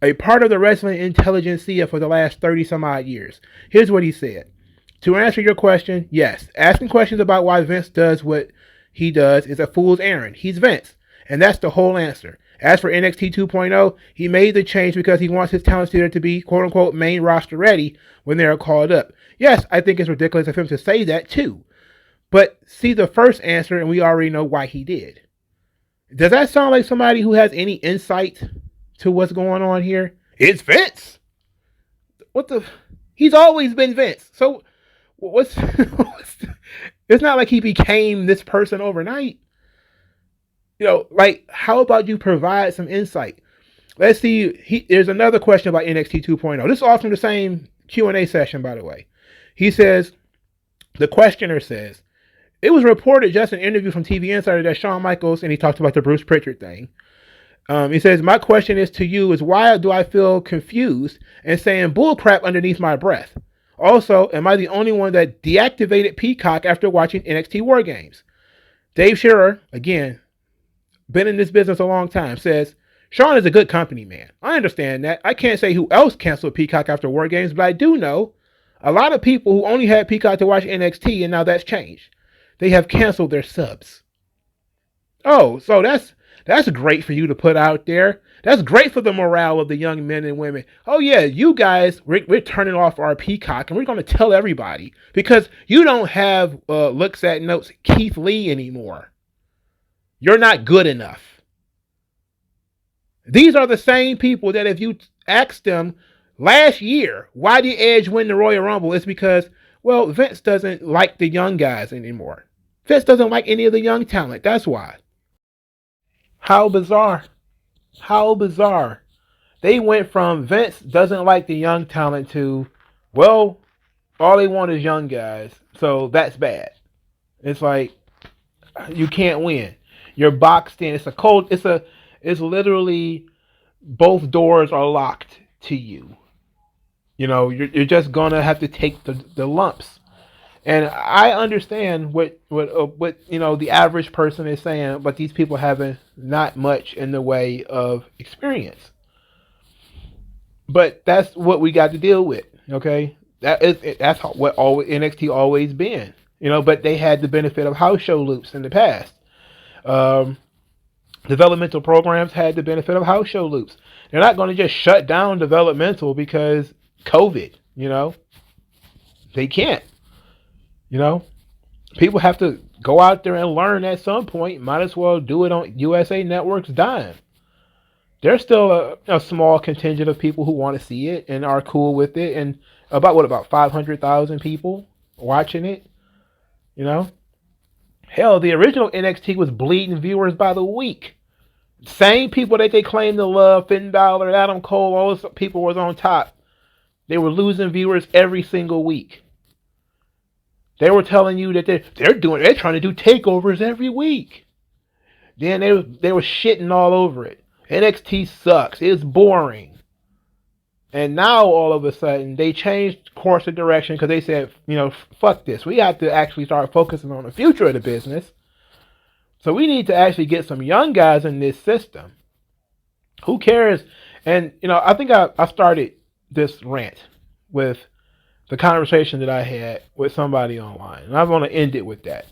a part of the wrestling intelligentsia for the last 30-some-odd years. Here's what he said. To answer your question, yes, asking questions about why Vince does what he does is a fool's errand. He's Vince, and that's the whole answer. As for NXT 2.0, he made the change because he wants his talent theater to be quote-unquote main roster ready when they are called up. Yes, I think it's ridiculous of him to say that too. But see the first answer, and we already know why he did. Does that sound like somebody who has any insight to what's going on here? It's Vince. What the? He's always been Vince. So it's not like he became this person overnight. Like, how about you provide some insight? Let's see. There's another question about NXT 2.0. This is all from the same Q&A session, by the way. He says, the questioner says, it was reported just an interview from TV Insider that Shawn Michaels, and he talked about the Bruce Pritchard thing. He says, my question is to you is why do I feel confused and saying bullcrap underneath my breath? Also, am I the only one that deactivated Peacock after watching NXT War Games? Dave Shearer, again, been in this business a long time, says, Shawn is a good company man. I understand that. I can't say who else canceled Peacock after War Games, but I do know a lot of people who only had Peacock to watch NXT, and now that's changed. They have canceled their subs. Oh, so that's great for you to put out there. That's great for the morale of the young men and women. Oh yeah, you guys, we're turning off our Peacock, and we're going to tell everybody because you don't have looks at notes Keith Lee anymore. You're not good enough. These are the same people that if you asked them last year, why did Edge win the Royal Rumble? It's because, well, Vince doesn't like the young guys anymore. Vince doesn't like any of the young talent. That's why. How bizarre. How bizarre. They went from Vince doesn't like the young talent to, well, all they want is young guys. So that's bad. It's like, you can't win. You're boxed in. It's a cold, it's literally both doors are locked to you. You're just gonna have to take the lumps. And I understand what the average person is saying, but these people having not much in the way of experience. But that's what we got to deal with. Okay, that's what NXT always been. But they had the benefit of house show loops in the past. Developmental programs had the benefit of house show loops. They're not going to just shut down developmental because COVID. They can't. People have to go out there and learn at some point. Might as well do it on USA Network's dime. there's still a small contingent of people who want to see it and are cool with it, and about 500,000 people watching it. You know, hell, the original NXT was bleeding viewers by the week. Same people that they claim to love, Finn Balor, Adam Cole, all those people was on top. They were losing viewers every single week. They were telling you that they're trying to do takeovers every week. Then they were shitting all over it. NXT sucks. It's boring. And now all of a sudden they changed course of direction because they said, fuck this. We have to actually start focusing on the future of the business. So we need to actually get some young guys in this system. Who cares? And I think I started this rant with the conversation that I had with somebody online, and I want to end it with that.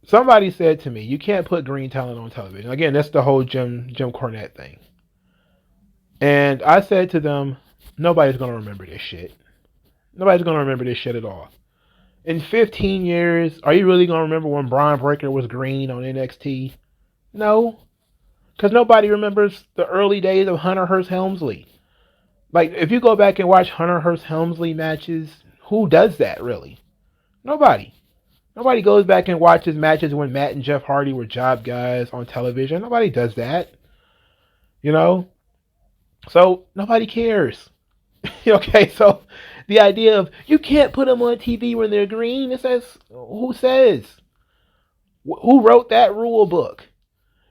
Somebody said to me, "You can't put green talent on television." Again, that's the whole Jim Cornette thing. And I said to them, "Nobody's gonna remember this shit. Nobody's gonna remember this shit at all. In 15 years, are you really gonna remember when Braun Breaker was green on NXT? No, because nobody remembers the early days of Hunter Hearst Helmsley. Like, if you go back and watch Hunter Hearst Helmsley matches, who does that, really? Nobody. Nobody goes back and watches matches when Matt and Jeff Hardy were job guys on television. Nobody does that. So, nobody cares. Okay, so the idea of you can't put them on TV when they're green, who says? Who wrote that rule book?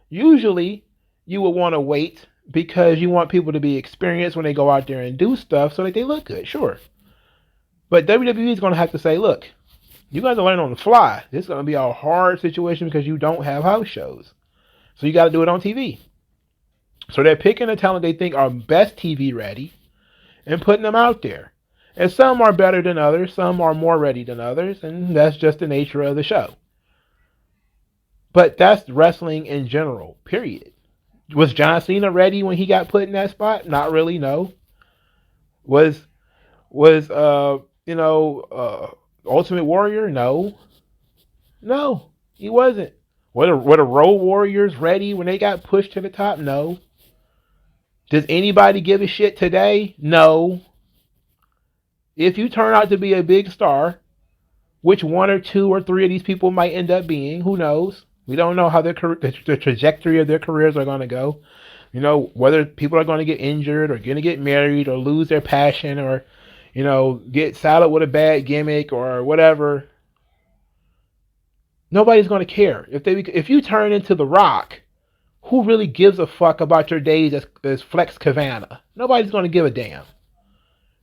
Usually, you would want to wait because you want people to be experienced when they go out there and do stuff so that they look good, sure. But WWE is going to have to say, look, you got to learn on the fly. This is going to be a hard situation because you don't have house shows. So you got to do it on TV. So they're picking the talent they think are best TV ready and putting them out there. And some are better than others. Some are more ready than others. And that's just the nature of the show. But that's wrestling in general, period. Was John Cena ready when he got put in that spot? Not really, no. Was Ultimate Warrior? No. No, he wasn't. Were the Road Warriors ready when they got pushed to the top? No. Does anybody give a shit today? No. If you turn out to be a big star, which one or two or three of these people might end up being, who knows? We don't know how the trajectory of their careers are going to go. Whether people are going to get injured or going to get married or lose their passion or, get saddled with a bad gimmick or whatever. Nobody's going to care. If you turn into The Rock, who really gives a fuck about your days as Flex Kavana? Nobody's going to give a damn.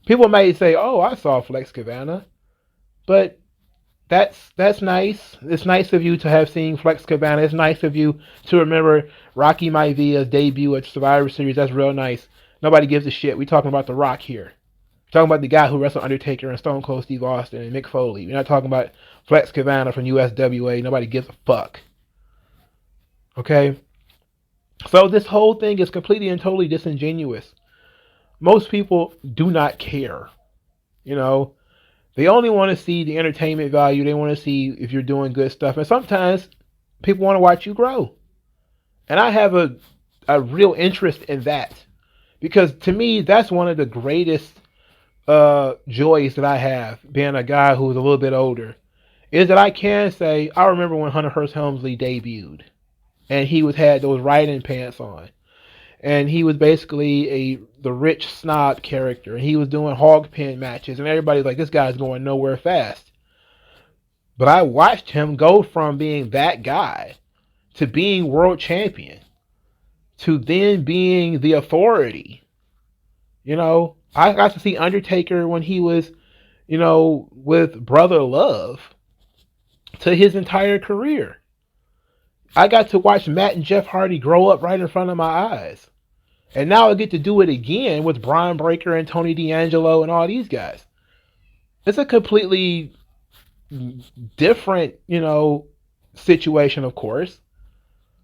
People may say, oh, I saw Flex Kavana. But that's nice. It's nice of you to have seen Flex Cabana. It's nice of you to remember Rocky Maivia's debut at Survivor Series. That's real nice. Nobody gives a shit. We're talking about The Rock here. We're talking about the guy who wrestled Undertaker and Stone Cold Steve Austin and Mick Foley. We're not talking about Flex Cabana from USWA. Nobody gives a fuck. Okay? So this whole thing is completely and totally disingenuous. Most people do not care. They only want to see the entertainment value. They want to see if you're doing good stuff. And sometimes people want to watch you grow. And I have a real interest in that. Because to me, that's one of the greatest joys that I have, being a guy who's a little bit older, is that I can say, I remember when Hunter Hearst Helmsley debuted. And he had those riding pants on. And he was basically the rich snob character. And he was doing hog pen matches. And everybody's like, this guy's going nowhere fast. But I watched him go from being that guy to being world champion. To then being the authority. I got to see Undertaker when he was, with Brother Love. To his entire career. I got to watch Matt and Jeff Hardy grow up right in front of my eyes. And now I get to do it again with Braun Breaker and Tony D'Angelo and all these guys. It's a completely different, situation, of course.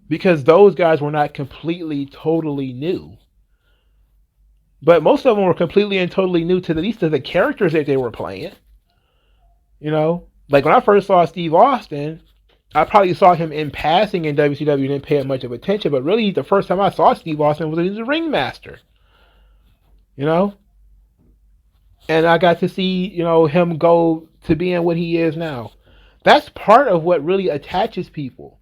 Because those guys were not completely, totally new. But most of them were completely and totally new to at least to the characters that they were playing. Like when I first saw Steve Austin, I probably saw him in passing in WCW and didn't pay much of attention, but really the first time I saw Steve Austin was when he was a ringmaster. You know? And I got to see, him go to being what he is now. That's part of what really attaches people,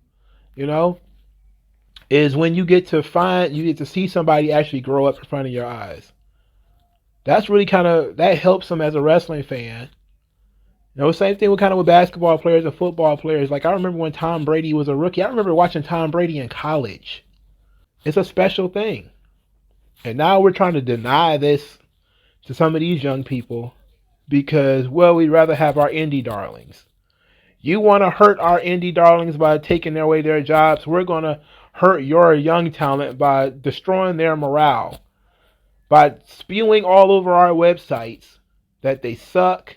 is when you get to see somebody actually grow up in front of your eyes. That's really that helps them as a wrestling fan. Same thing with basketball players and football players. Like I remember when Tom Brady was a rookie. I remember watching Tom Brady in college. It's a special thing. And now we're trying to deny this to some of these young people because, well, we'd rather have our indie darlings. You want to hurt our indie darlings by taking away their jobs. We're going to hurt your young talent by destroying their morale, by spewing all over our websites that they suck,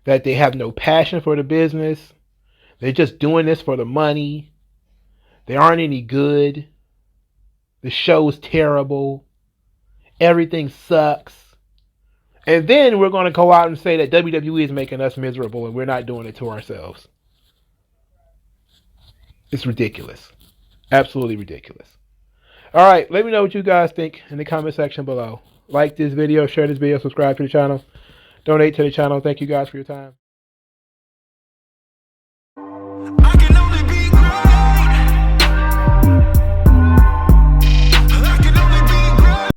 that they have no passion for the business. They're just doing this for the money. They aren't any good. The show's terrible. Everything sucks. And then we're going to go out and say that WWE is making us miserable and we're not doing it to ourselves. It's ridiculous. Absolutely ridiculous. All right, let me know what you guys think in the comment section below. Like this video, share this video, subscribe to the channel, donate to the channel. Thank you guys for your time.